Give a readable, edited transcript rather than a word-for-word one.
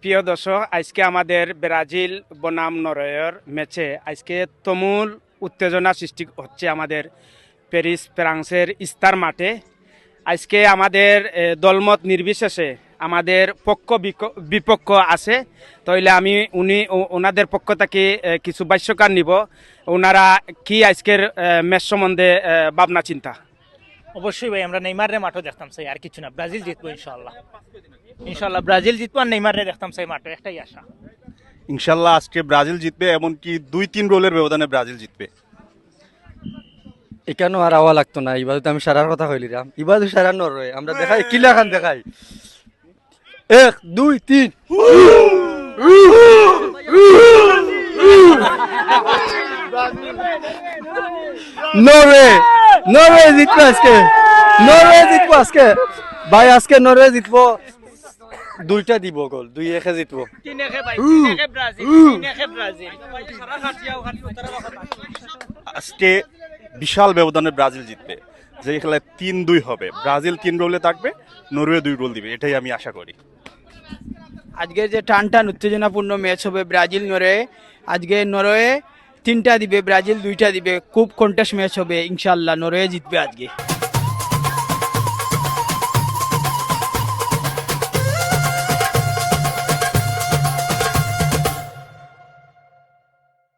প্রিয় দর্শক, আজকে আমাদের ব্রাজিল বনাম নরওয়ের ম্যাচে আজকে তুমুল উত্তেজনা সৃষ্টি হচ্ছে আমাদের প্যারিস ফ্রান্সের ইস্তার মাঠে। আজকে আমাদের দলমত নির্বিশেষে আমাদের পক্ষ বিপক্ষ আছে, তাইলে আমি ওনাদের পক্ষ থেকে কিছু ভাষ্যকার নিব। ওনারা কি আজকের ম্যাচ সম্বন্ধে ভাবনা চিন্তা। অবশ্যই ভাই, আমরা নেইমারে মাঠে দেখতাম চাই, আর কিছু না। ব্রাজিল জিতবো ইনশাআল্লাহ। ইনশাআল্লাহ ব্রাজিল জিতবো আর নেইমারে দেখতাম চাই মাঠে, একটাই আশা। ইনশাল্লাহ আজকে ব্রাজিল জিতবে, এমনকি 2-3 গোলের ব্যবধানে ব্রাজিল জিতবে। এখানেও আর আওয়া লাগতো না, এবার তো আমি সারার কথা কইলিরাম, এবার তো সারা নরওয়ে আমরা দেখাই কিলা খান দেখাই 1 2 3 নরওয়ে নরওয়ে জিতবে আজকে, নরওয়ে জিতবো আজকে ভাই, আজকে নরওয়ে জিতবো, দুইটা দিব গোল, 2-1 জিতবো। 3-1 ভাই, 3-1 ব্রাজিল, 3-1 ব্রাজিল। আজকে বিশাল ব্যবধানে ব্রাজিল জিতবে, যে খেলায় 3-2 হবে। ব্রাজিল 3 গোলে থাকবে, নরওয়ে 2 গোল দিবে, এটাই আমি আশা করি। আজকের যে টান উত্তেজনাপূর্ণ ম্যাচ হবে ব্রাজিল নরওয়ে, আজকে নরওয়ে 3টা দিবে, ব্রাজিল 2টা দিবে। খুব কন্টেস্ট ম্যাচ হবে, ইনশাআল্লাহ নরওয়ে জিতবে আজকে।